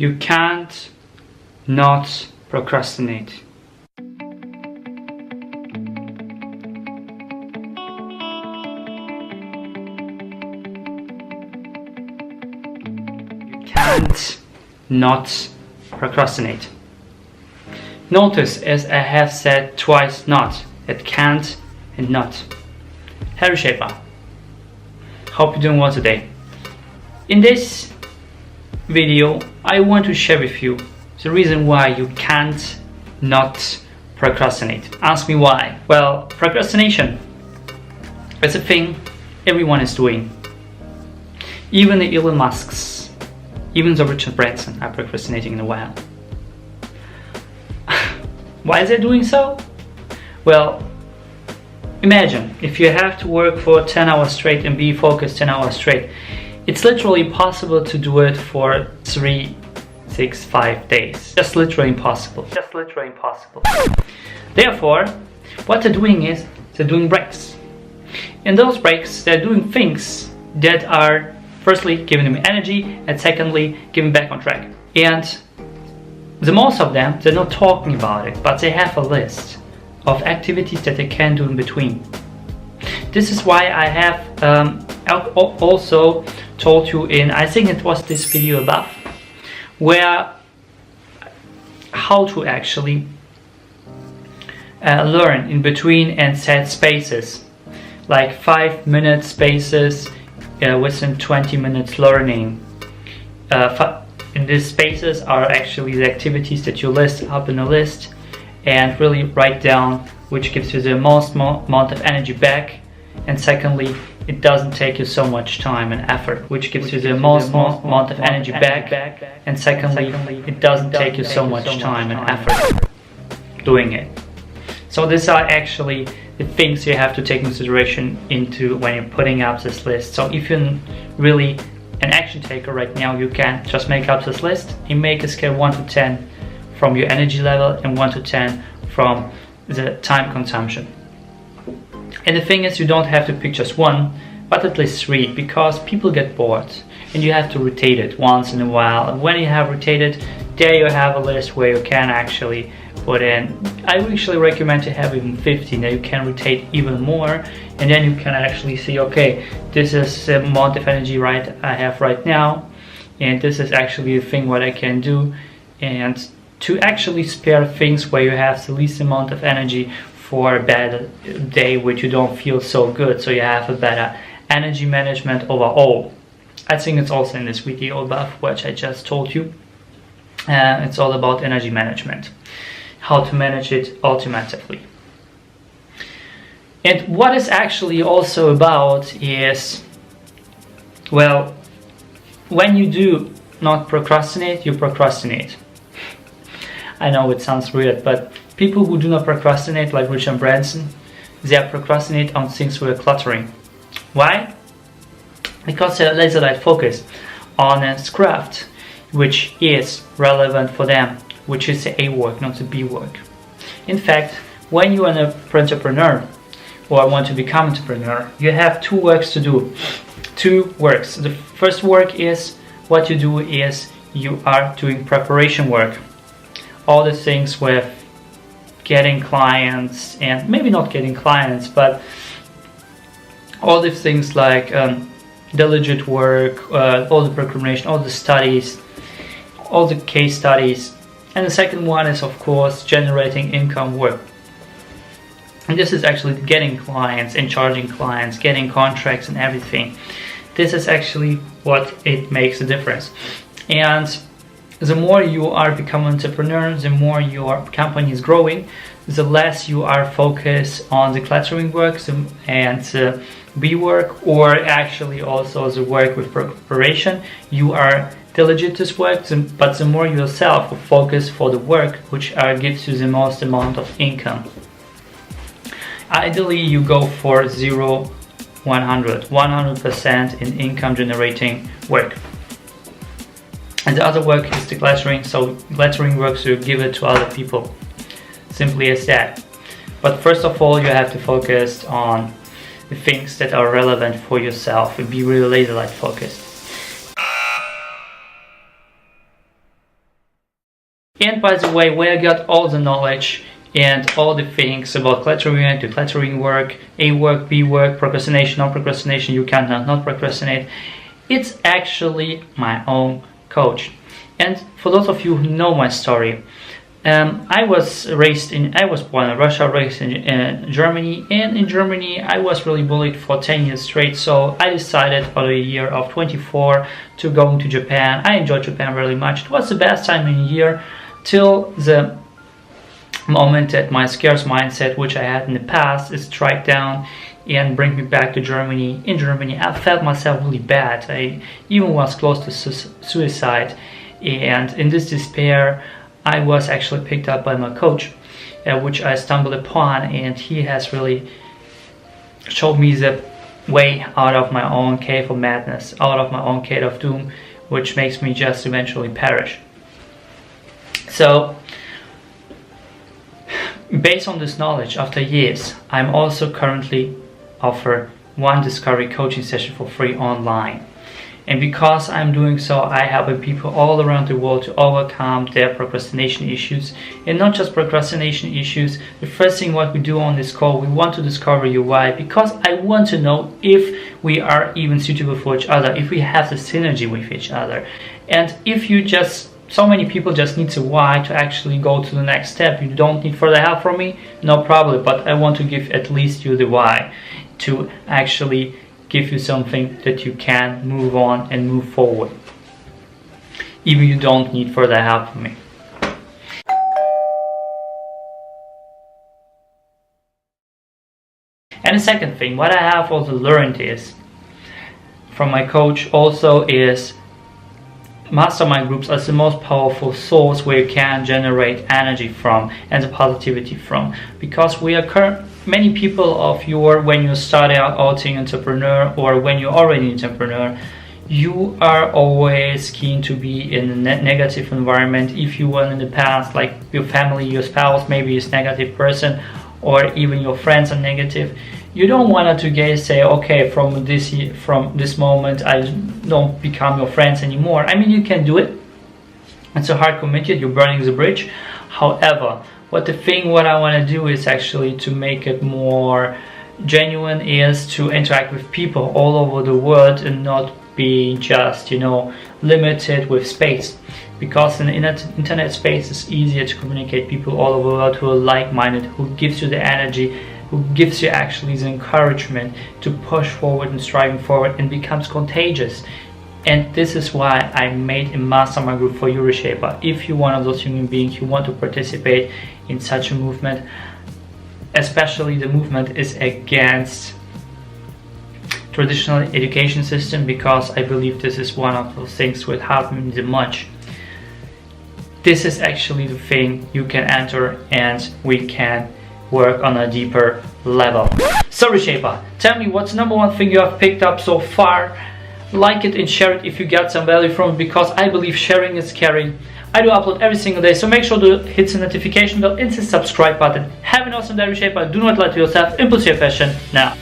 You can't not procrastinate. You can't not procrastinate. Notice, as I have said twice, not. It can't and not. Harry Shaper. Hope you're doing well today. In this video, I want to share with you the reason why you can't not procrastinate. Ask me why. Well, procrastination is a thing everyone is doing. Even the Elon Musks, even the Richard Branson are procrastinating in a while. Why is they doing so? Well, imagine if you have to work for 10 hours straight and be focused 10 hours straight. It's literally impossible to do it for 3, 6, 5 days. Just literally impossible. Just literally impossible. Therefore, what they're doing is they're doing breaks. In those breaks, they're doing things that are firstly giving them energy and secondly giving back on track. And the most of them, they're not talking about it, but they have a list of activities that they can do in between. This is why I have also told you in, I think it was this video above, where how to actually learn in between and set spaces, like 5-minute spaces within 20 minutes learning. In these spaces are actually the activities that you list up in a list and really write down, which gives you the most amount of energy back, and secondly, it doesn't take you so much time and effort, which gives you the most amount of energy back, and secondly, it doesn't take you so much time and effort doing it. So these are actually the things you have to take consideration into when you're putting up this list. So if you're really an action taker right now, you can just make up this list and make a scale 1 to 10 from your energy level and 1 to 10 from the time consumption. And the thing is, you don't have to pick just one, but at least 3, because people get bored and you have to rotate it once in a while. And when you have rotated, there you have a list where you can actually put in. I actually recommend to have even 15, that you can rotate even more, and then you can actually see, okay, this is the amount of energy I have right now, and this is actually the thing what I can do, and to actually spare things where you have the least amount of energy for a bad day which you don't feel so good, so you have a better energy management overall. I think it's also in this video above, which I just told you. It's all about energy management, how to manage it ultimately. And what it's actually also about is, well, when you do not procrastinate, you procrastinate. I know it sounds weird, but people who do not procrastinate, like Richard Branson, they procrastinate on things with cluttering. Why? Because they're laser-like focused on a craft which is relevant for them, which is the A work, not the B work. In fact, when you are an entrepreneur or want to become an entrepreneur, you have 2 works to do. 2 works. The first work is what you do is you are doing preparation work. All the things with getting clients, and maybe not getting clients, but all the things like diligent work, all the procrastination, all the studies, all the case studies. And the second one is, of course, generating income work. And this is actually getting clients and charging clients, getting contracts and everything. This is actually what it makes a difference. And the more you are becoming an entrepreneur, the more your company is growing, the less you are focused on the cluttering work and B work, or actually also the work with preparation. You are diligent to this work, but the more yourself focus for the work which gives you the most amount of income. Ideally, you go for 0, 100% in income generating work. And the other work is the cluttering, so cluttering works, you give it to other people. Simply as that. But first of all, you have to focus on the things that are relevant for yourself and be really laser-like focused. And by the way, where I got all the knowledge and all the things about cluttering, the cluttering work, A work, B work, procrastination, non-procrastination, you cannot not procrastinate, it's actually my own coach. And for those of you who know my story, I was born in Russia, raised in Germany, and in Germany I was really bullied for 10 years straight, so I decided for the year of 24 to go to Japan. I enjoyed Japan really much. It was the best time in a year till the moment that my scarce mindset, which I had in the past, is strike down and bring me back to Germany. In Germany I felt myself really bad. I even was close to suicide, and in this despair I was actually picked up by my coach, which I stumbled upon, and he has really showed me the way out of my own cave of madness, out of my own cave of doom, which makes me just eventually perish. So based on this knowledge, after years, I'm also currently offer one discovery coaching session for free online. And because I'm doing so, I help people all around the world to overcome their procrastination issues. And not just procrastination issues. The first thing what we do on this call, we want to discover your why, because I want to know if we are even suitable for each other, if we have the synergy with each other. And if you just, so many people just need a why to actually go to the next step. You don't need further help from me, no problem, but I want to give at least you the why to actually give you something that you can move on and move forward. Even you don't need further help from me. And the second thing, what I have also learned is from my coach also is mastermind groups are the most powerful source where you can generate energy from and the positivity from, because we are many people of your, when you start out an entrepreneur or when you're already an entrepreneur, you are always keen to be in a negative environment. If you were in the past, like your family, your spouse maybe is a negative person, or even your friends are negative, you don't want to say, okay, from this moment I don't become your friends anymore. I mean, you can do it. It's a hard commitment, you're burning the bridge. However, what I want to do is actually to make it more genuine, is to interact with people all over the world and not be just, limited with space. Because in the internet space it's easier to communicate people all over the world who are like-minded, who gives you the energy, who gives you actually the encouragement to push forward and striving forward, and becomes contagious. And this is why I made a mastermind group for you, Reshaper. If you're one of those human beings who want to participate in such a movement, especially the movement is against traditional education system, because I believe this is one of those things that help me the much. This is actually the thing you can enter, and we can work on a deeper level. So Reshaper, tell me what's the number one thing you have picked up so far. Like it and share it if you get some value from it, because I believe sharing is caring. I do upload every single day, so make sure to hit the notification bell and the subscribe button. Have an awesome day, Reshaper. Do not lie to yourself. Impulse your passion now.